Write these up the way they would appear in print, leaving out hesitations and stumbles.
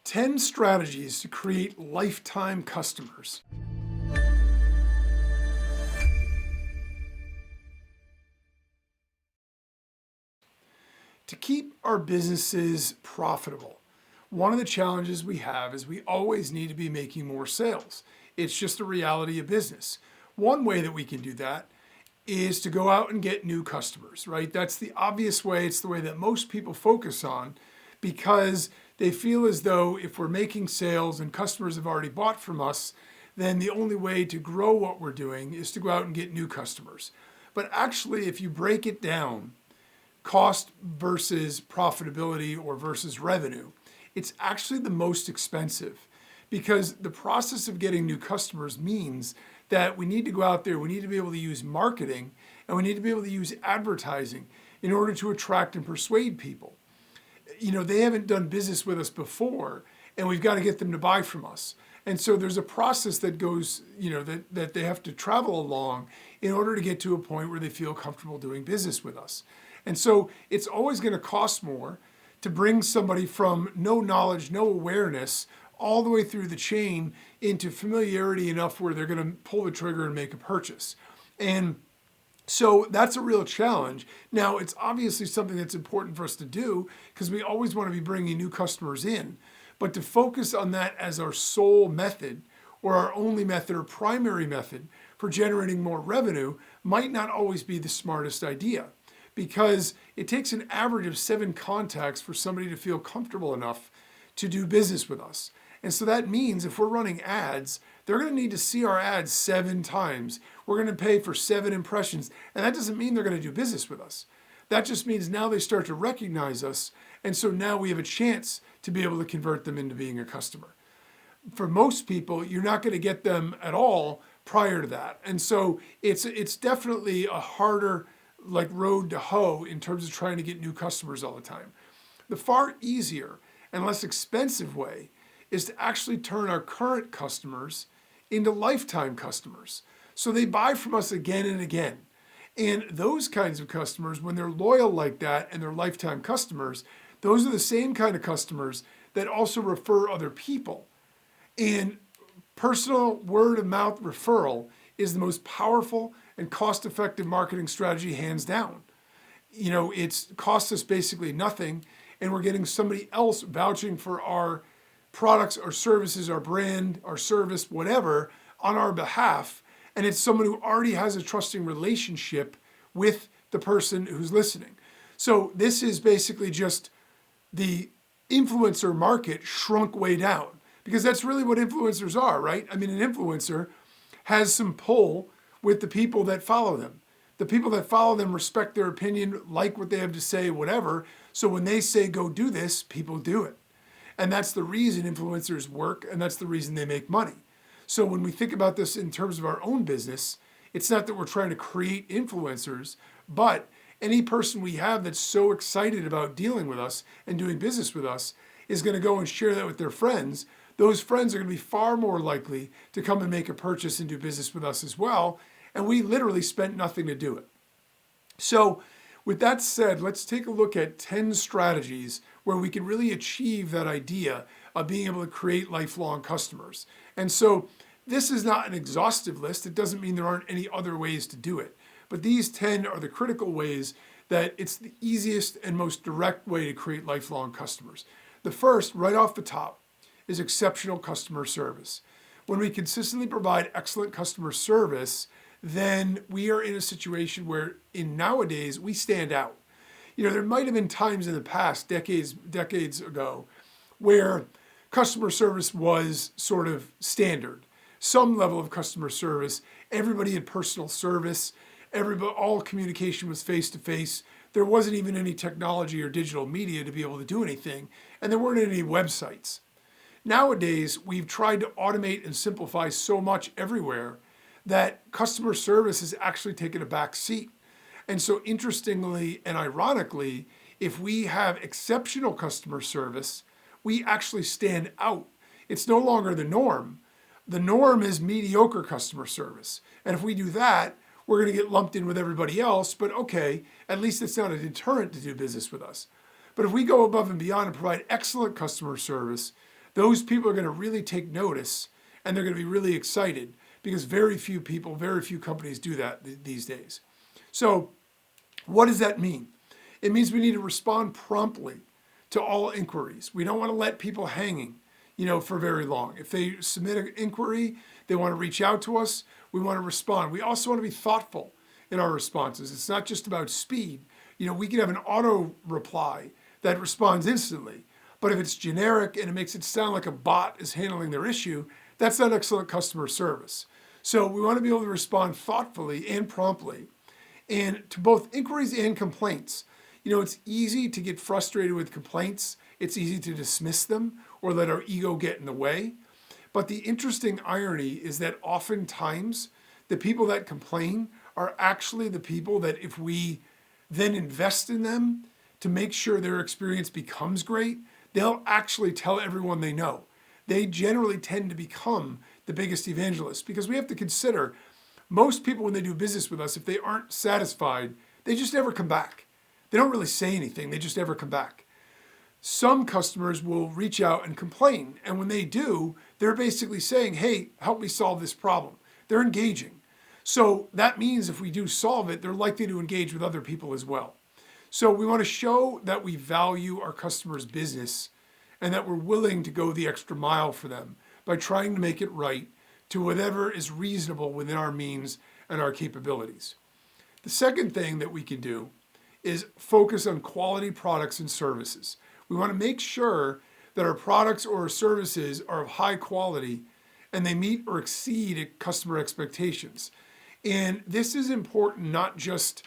10 strategies to create lifetime customers. To keep our businesses profitable, one of the challenges we have is we always need to be making more sales. It's just a reality of business. One way that we can do that is to go out and get new customers, right? That's the obvious way. It's the way that most people focus on because they feel as though if we're making sales and customers have already bought from us, then the only way to grow what we're doing is to go out and get new customers. But actually, if you break it down, cost versus profitability or versus revenue, it's actually the most expensive because the process of getting new customers means that we need to go out there, we need to be able to use marketing, and we need to be able to use advertising in order to attract and persuade people. They haven't done business with us before, and we've got to get them to buy from us. And so there's a process that goes, that they have to travel along in order to get to a point where they feel comfortable doing business with us. And so it's always going to cost more to bring somebody from no knowledge, no awareness, all the way through the chain into familiarity enough where they're going to pull the trigger and make a purchase. And so that's a real challenge. Now, it's obviously something that's important for us to do because we always want to be bringing new customers in. But to focus on that as our sole method or our only method or primary method for generating more revenue might not always be the smartest idea because it takes an average of 7 contacts for somebody to feel comfortable enough to do business with us. And so that means if we're running ads, they're going to need to see our ads 7 times. We're going to pay for 7 impressions. And that doesn't mean they're going to do business with us. That just means now they start to recognize us. And so now we have a chance to be able to convert them into being a customer. For most people, you're not going to get them at all prior to that. And so it's definitely a harder road to hoe in terms of trying to get new customers all the time. The far easier and less expensive way is to actually turn our current customers into lifetime customers. So they buy from us again and again. And those kinds of customers, when they're loyal like that and they're lifetime customers, those are the same kind of customers that also refer other people. And personal word of mouth referral is the most powerful and cost-effective marketing strategy, hands down. It's cost us basically nothing, and we're getting somebody else vouching for our products, our services, our brand, our service, whatever, on our behalf. And it's someone who already has a trusting relationship with the person who's listening. So this is basically just the influencer market shrunk way down, because that's really what influencers are, right? I mean, an influencer has some pull with the people that follow them. The people that follow them respect their opinion, like what they have to say, whatever. So when they say, go do this, people do it. And that's the reason influencers work, and that's the reason they make money. So when we think about this in terms of our own business, it's not that we're trying to create influencers, but any person we have that's so excited about dealing with us and doing business with us is going to go and share that with their friends. Those friends are going to be far more likely to come and make a purchase and do business with us as well. And we literally spent nothing to do it. So with that said, let's take a look at 10 strategies where we can really achieve that idea of being able to create lifelong customers. And so this is not an exhaustive list. It doesn't mean there aren't any other ways to do it. But these 10 are the critical ways that it's the easiest and most direct way to create lifelong customers. The first, right off the top, is exceptional customer service. When we consistently provide excellent customer service, then we are in a situation where nowadays we stand out. There might have been times in the past, decades ago, where customer service was sort of standard. Some level of customer service, everybody had personal service, all communication was face-to-face. There wasn't even any technology or digital media to be able to do anything, and there weren't any websites. Nowadays, we've tried to automate and simplify so much everywhere that customer service has actually taken a back seat. And so interestingly and ironically, if we have exceptional customer service, we actually stand out. It's no longer the norm. The norm is mediocre customer service. And if we do that, we're going to get lumped in with everybody else, but okay, at least it's not a deterrent to do business with us. But if we go above and beyond and provide excellent customer service, those people are going to really take notice and they're going to be really excited because very few people, very few companies do that these days. So what does that mean? It means we need to respond promptly to all inquiries. We don't want to let people hanging, for very long. If they submit an inquiry, they want to reach out to us, we want to respond. We also want to be thoughtful in our responses. It's not just about speed. We can have an auto reply that responds instantly, but if it's generic and it makes it sound like a bot is handling their issue, that's not excellent customer service. So we want to be able to respond thoughtfully and promptly, and to both inquiries and complaints. It's easy to get frustrated with complaints. It's easy to dismiss them or let our ego get in the way. But the interesting irony is that oftentimes the people that complain are actually the people that if we then invest in them to make sure their experience becomes great, they'll actually tell everyone they know. They generally tend to become the biggest evangelists because we have to consider most people when they do business with us, if they aren't satisfied, they just never come back. They don't really say anything, they just never come back. Some customers will reach out and complain, and when they do, they're basically saying, hey, help me solve this problem. They're engaging. So that means if we do solve it, they're likely to engage with other people as well. So we want to show that we value our customers' business and that we're willing to go the extra mile for them by trying to make it right to whatever is reasonable within our means and our capabilities. The second thing that we can do is focus on quality products and services. We want to make sure that our products or our services are of high quality and they meet or exceed customer expectations. And this is important not just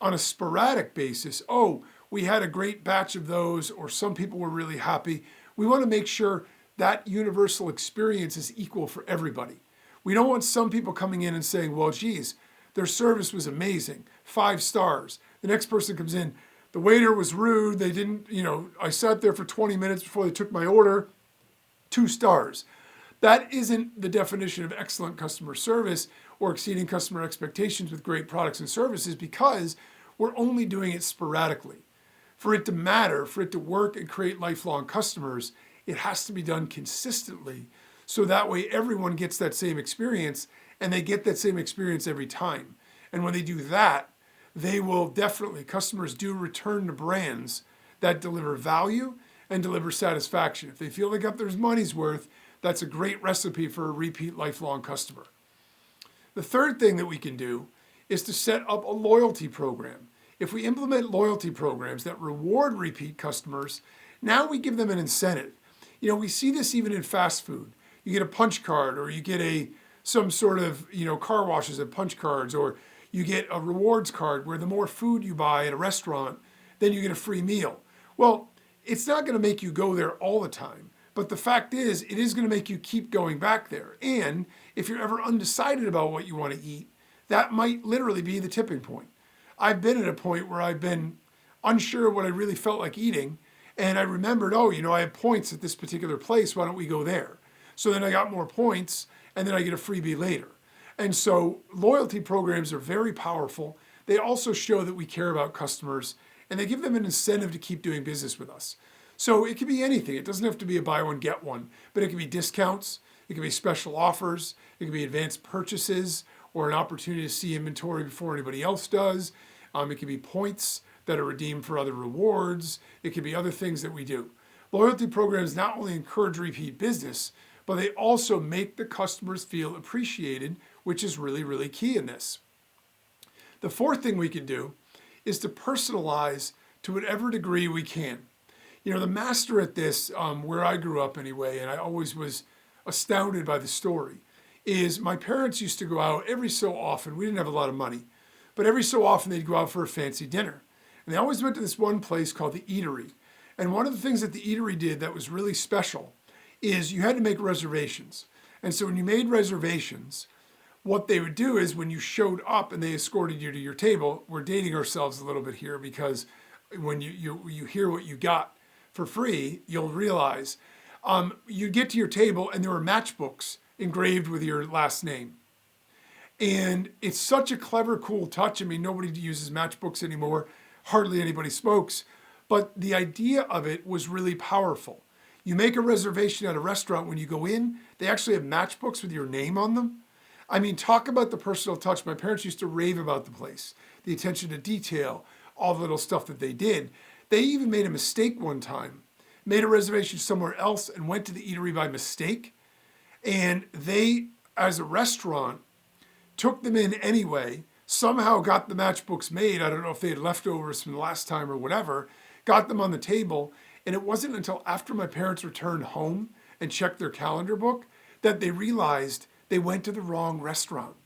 on a sporadic basis. Oh, we had a great batch of those, or some people were really happy. We want to make sure that universal experience is equal for everybody. We don't want some people coming in and saying, well, geez, their service was amazing, 5 stars. The next person comes in, the waiter was rude. They didn't, I sat there for 20 minutes before they took my order, 2 stars. That isn't the definition of excellent customer service or exceeding customer expectations with great products and services because we're only doing it sporadically. For it to matter, for it to work and create lifelong customers, it has to be done consistently so that way everyone gets that same experience and they get that same experience every time. And when they do that, they will definitely, customers do return to brands that deliver value and deliver satisfaction. If they feel they got their money's worth, that's a great recipe for a repeat lifelong customer. The third thing that we can do is to set up a loyalty program. If we implement loyalty programs that reward repeat customers, now we give them an incentive. We see this even in fast food. You get a punch card, or you get some sort of, car washes and punch cards, or you get a rewards card where the more food you buy at a restaurant, then you get a free meal. Well, it's not going to make you go there all the time, but the fact is, it is going to make you keep going back there. And if you're ever undecided about what you want to eat, that might literally be the tipping point. I've been at a point where I've been unsure what I really felt like eating, and I remembered, I have points at this particular place, why don't we go there? So then I got more points, and then I get a freebie later. And so loyalty programs are very powerful. They also show that we care about customers, and they give them an incentive to keep doing business with us. So it could be anything. It doesn't have to be a buy one, get one, but it could be discounts. It could be special offers. It could be advanced purchases or an opportunity to see inventory before anybody else does. It could be points that are redeemed for other rewards. It could be other things that we do. Loyalty programs not only encourage repeat business, but they also make the customers feel appreciated, which is really, really key in this. The fourth thing we can do is to personalize to whatever degree we can. The master at this, where I grew up anyway, and I always was astounded by the story, is my parents used to go out every so often. We didn't have a lot of money, but every so often they'd go out for a fancy dinner. And they always went to this one place called the Eatery. And one of the things that the Eatery did that was really special is you had to make reservations. And so when you made reservations, what they would do is when you showed up and they escorted you to your table, we're dating ourselves a little bit here because when you hear what you got for free, you'll realize you get to your table and there were matchbooks engraved with your last name. And it's such a clever, cool touch. I mean, nobody uses matchbooks anymore. Hardly anybody smokes. But the idea of it was really powerful. You make a reservation at a restaurant, when you go in, they actually have matchbooks with your name on them. I mean, talk about the personal touch. My parents used to rave about the place, the attention to detail, all the little stuff that they did. They even made a mistake one time, made a reservation somewhere else and went to the eatery by mistake. And they, as a restaurant, took them in anyway, somehow got the matchbooks made. I don't know if they had leftovers from the last time or whatever, got them on the table. And it wasn't until after my parents returned home and checked their calendar book that they realized they went to the wrong restaurant.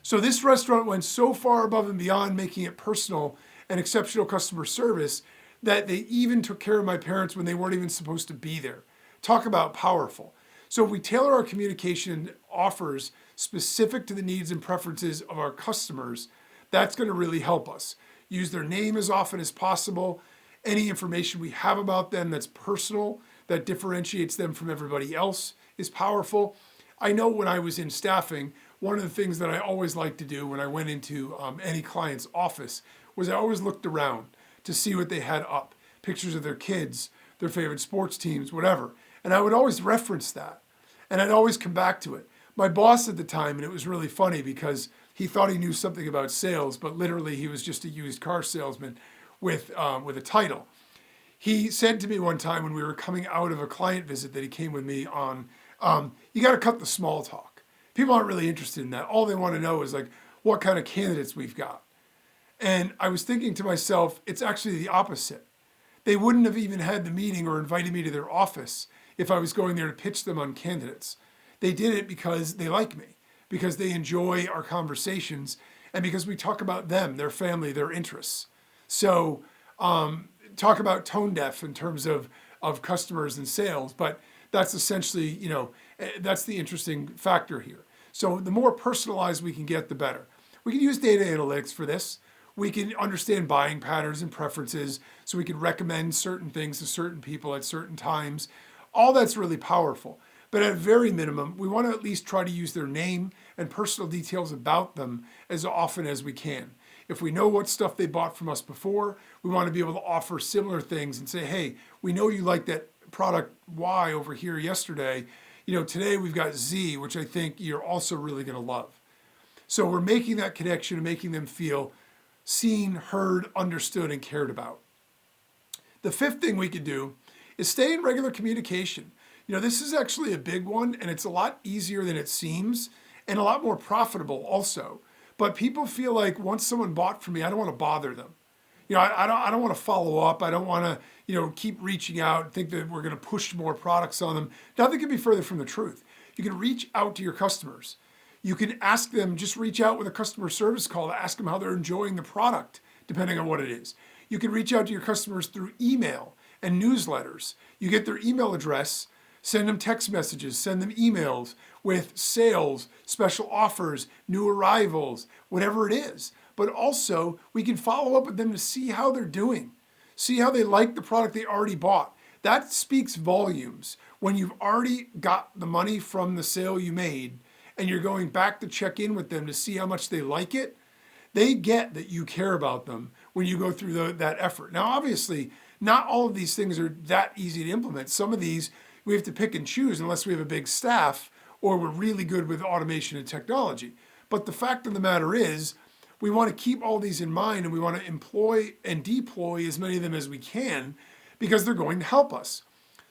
So this restaurant went so far above and beyond making it personal and exceptional customer service that they even took care of my parents when they weren't even supposed to be there. Talk about powerful. So if we tailor our communication offers specific to the needs and preferences of our customers, that's going to really help us. Use their name as often as possible. Any information we have about them that's personal, that differentiates them from everybody else, is powerful. I know when I was in staffing, one of the things that I always liked to do when I went into any client's office was I always looked around to see what they had up. Pictures of their kids, their favorite sports teams, whatever. And I would always reference that. And I'd always come back to it. My boss at the time, and it was really funny because he thought he knew something about sales, but literally he was just a used car salesman with a title. He said to me one time when we were coming out of a client visit that he came with me on, you got to cut the small talk. People aren't really interested in that. All they want to know is like what kind of candidates we've got. And I was thinking to myself, it's actually the opposite. They wouldn't have even had the meeting or invited me to their office if I was going there to pitch them on candidates. They did it because they like me, because they enjoy our conversations, and because we talk about them, their family, their interests. So talk about tone deaf in terms of customers and sales, but that's essentially, that's the interesting factor here. So the more personalized we can get, the better. We can use data analytics for this. We can understand buying patterns and preferences so we can recommend certain things to certain people at certain times. All that's really powerful. But at a very minimum, we want to at least try to use their name and personal details about them as often as we can. If we know what stuff they bought from us before, we want to be able to offer similar things and say, hey, we know you liked that product Y over here yesterday. Today we've got Z, which I think you're also really going to love. So we're making that connection and making them feel seen, heard, understood, and cared about. The fifth thing we could do is stay in regular communication. This is actually a big one, and it's a lot easier than it seems, and a lot more profitable also. But people feel like once someone bought from me, I don't want to bother them. I don't want to follow up. I don't want to, keep reaching out and think that we're going to push more products on them. Nothing could be further from the truth. You can reach out to your customers. You can ask them, just reach out with a customer service call to ask them how they're enjoying the product, depending on what it is. You can reach out to your customers through email and newsletters. You get their email address, send them text messages, send them emails with sales, special offers, new arrivals, whatever it is. But also, we can follow up with them to see how they're doing, see how they like the product they already bought. That speaks volumes. When you've already got the money from the sale you made and you're going back to check in with them to see how much they like it, they get that you care about them when you go through that effort. Now, obviously, not all of these things are that easy to implement. Some of these we have to pick and choose unless we have a big staff or we're really good with automation and technology. But the fact of the matter is, we want to keep all these in mind, and we want to employ and deploy as many of them as we can because they're going to help us.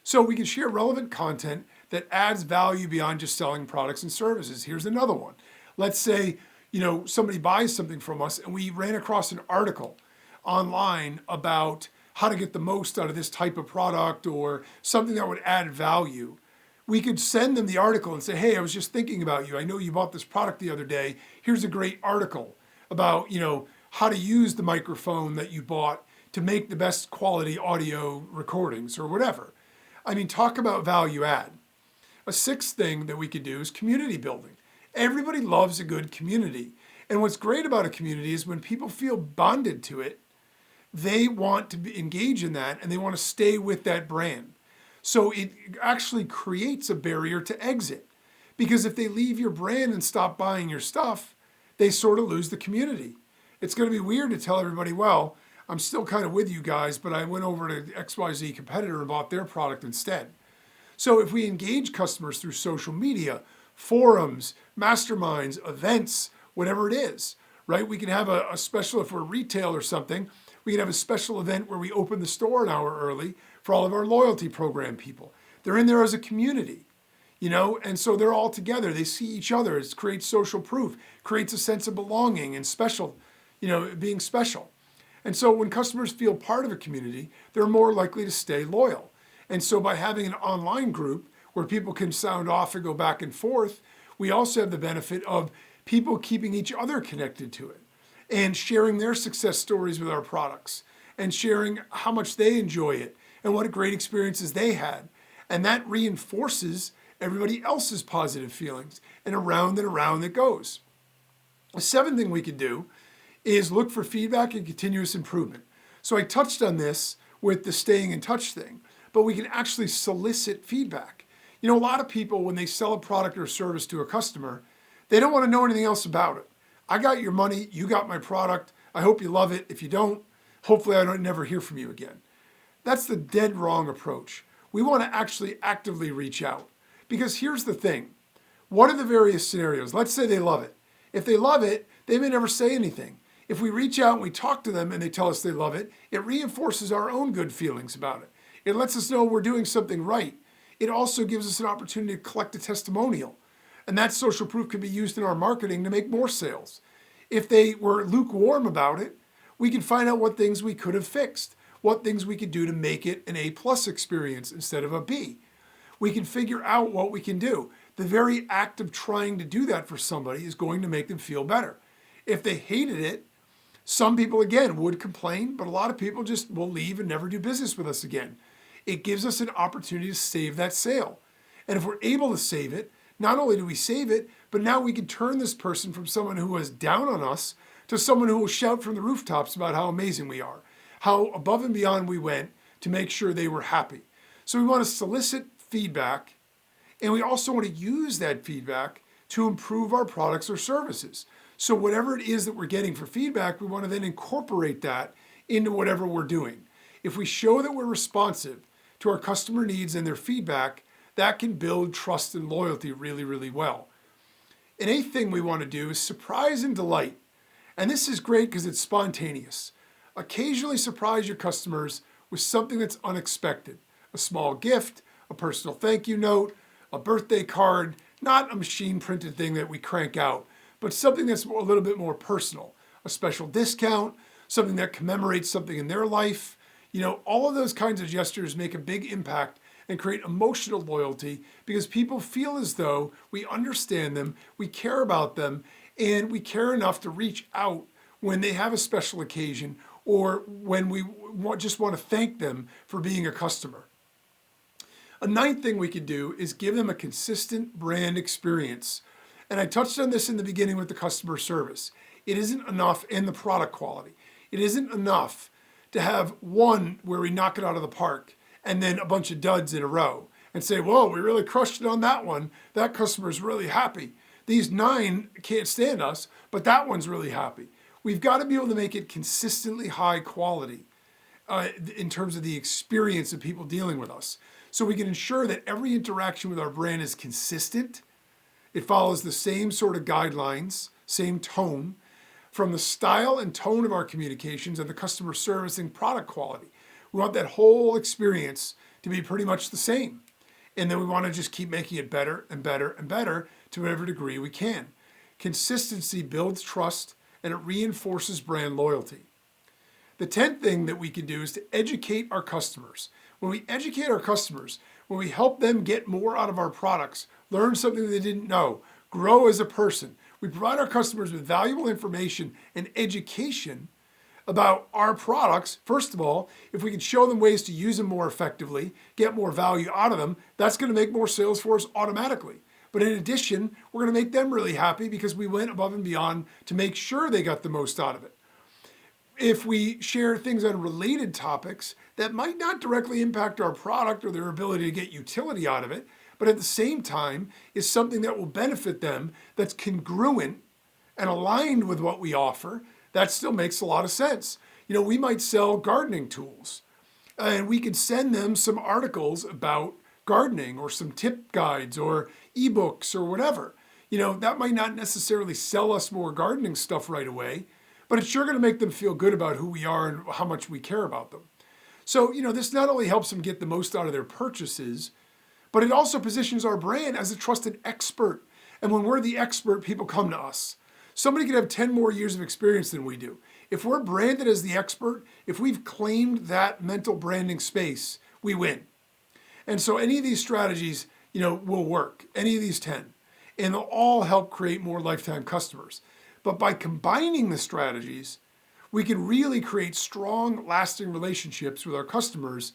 So we can share relevant content that adds value beyond just selling products and services. Here's another one. Let's say, somebody buys something from us and we ran across an article online about how to get the most out of this type of product or something that would add value. We could send them the article and say, hey, I was just thinking about you. I know you bought this product the other day. Here's a great article about, how to use the microphone that you bought to make the best quality audio recordings or whatever. I mean, talk about value add. A sixth thing that we could do is community building. Everybody loves a good community. And what's great about a community is when people feel bonded to it, they want to engage in that and they want to stay with that brand. So it actually creates a barrier to exit. Because if they leave your brand and stop buying your stuff, they sort of lose the community. It's going to be weird to tell everybody, well, I'm still kind of with you guys, but I went over to XYZ competitor and bought their product instead. So if we engage customers through social media, forums, masterminds, events, whatever it is, right? We can have a special, if we're retail or something, we can have a special event where we open the store an hour early for all of our loyalty program people. They're in there as a community, and so they're all together. They see each other. It creates social proof, creates a sense of belonging and special, being special. And so when customers feel part of a community, they're more likely to stay loyal. And so by having an online group where people can sound off and go back and forth, we also have the benefit of people keeping each other connected to it and sharing their success stories with our products and sharing how much they enjoy it and what great experiences they had. And that reinforces everybody else's positive feelings, and around it goes. The seventh thing we can do is look for feedback and continuous improvement. So I touched on this with the staying in touch thing, but we can actually solicit feedback. A lot of people, when they sell a product or service to a customer, they don't want to know anything else about it. I got your money, you got my product, I hope you love it. If you don't, hopefully I don't never hear from you again. That's the dead wrong approach. We want to actually actively reach out. Because here's the thing. What are the various scenarios? Let's say they love it. If they love it, they may never say anything. If we reach out and we talk to them and they tell us they love it, it reinforces our own good feelings about it. It lets us know we're doing something right. It also gives us an opportunity to collect a testimonial. And that social proof can be used in our marketing to make more sales. If they were lukewarm about it, we can find out what things we could have fixed, what things we could do to make it an A+ experience instead of a B. We can figure out what we can do. The very act of trying to do that for somebody is going to make them feel better. If they hated it, some people, again, would complain, but a lot of people just will leave and never do business with us again. It gives us an opportunity to save that sale. And if we're able to save it, not only do we save it, but now we can turn this person from someone who was down on us to someone who will shout from the rooftops about how amazing we are, how above and beyond we went to make sure they were happy. So we want to solicit feedback, and we also want to use that feedback to improve our products or services. So whatever it is that we're getting for feedback, we want to then incorporate that into whatever we're doing. If we show that we're responsive to our customer needs and their feedback, that can build trust and loyalty really, really well. An eighth thing we want to do is surprise and delight. And this is great because it's spontaneous. Occasionally surprise your customers with something that's unexpected. A small gift, a personal thank you note, a birthday card, not a machine printed thing that we crank out, but something that's a little bit more personal. A special discount, something that commemorates something in their life. All of those kinds of gestures make a big impact and create emotional loyalty because people feel as though we understand them, we care about them, and we care enough to reach out when they have a special occasion or when we just want to thank them for being a customer. A ninth thing we could do is give them a consistent brand experience. And I touched on this in the beginning with the customer service. It isn't enough in the product quality. It isn't enough to have one where we knock it out of the park and then a bunch of duds in a row and say, whoa, we really crushed it on that one. That customer's really happy. These 9 can't stand us, but that one's really happy. We've got to be able to make it consistently high quality in terms of the experience of people dealing with us. So we can ensure that every interaction with our brand is consistent. It follows the same sort of guidelines, same tone, from the style and tone of our communications and the customer service and product quality. We want that whole experience to be pretty much the same. And then we want to just keep making it better and better and better to whatever degree we can. Consistency builds trust and it reinforces brand loyalty. The 10th thing that we can do is to educate our customers. When we educate our customers, when we help them get more out of our products, learn something they didn't know, grow as a person, we provide our customers with valuable information and education about our products. First of all, if we can show them ways to use them more effectively, get more value out of them, that's going to make more sales for us automatically. But in addition, we're going to make them really happy because we went above and beyond to make sure they got the most out of it. If we share things on related topics that might not directly impact our product or their ability to get utility out of it, but at the same time is something that will benefit them, that's congruent and aligned with what we offer, that still makes a lot of sense. We might sell gardening tools and we could send them some articles about gardening or some tip guides or ebooks or whatever. That might not necessarily sell us more gardening stuff right away, but it's sure going to make them feel good about who we are and how much we care about them. So, this not only helps them get the most out of their purchases, but it also positions our brand as a trusted expert. And when we're the expert, people come to us. Somebody could have 10 more years of experience than we do. If we're branded as the expert, if we've claimed that mental branding space, we win. And so any of these strategies, will work, any of these 10, and they'll all help create more lifetime customers. But by combining the strategies, we can really create strong, lasting relationships with our customers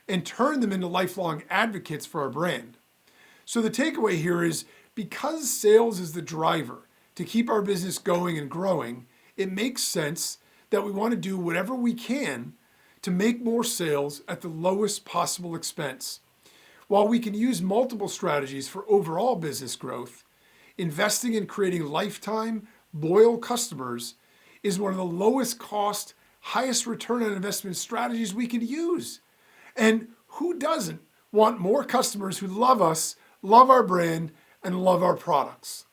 and turn them into lifelong advocates for our brand. So the takeaway here is, because sales is the driver to keep our business going and growing, it makes sense that we want to do whatever we can to make more sales at the lowest possible expense. While we can use multiple strategies for overall business growth, investing in creating lifetime, loyal customers is one of the lowest cost, highest return on investment strategies we can use. And who doesn't want more customers who love us, love our brand, and love our products?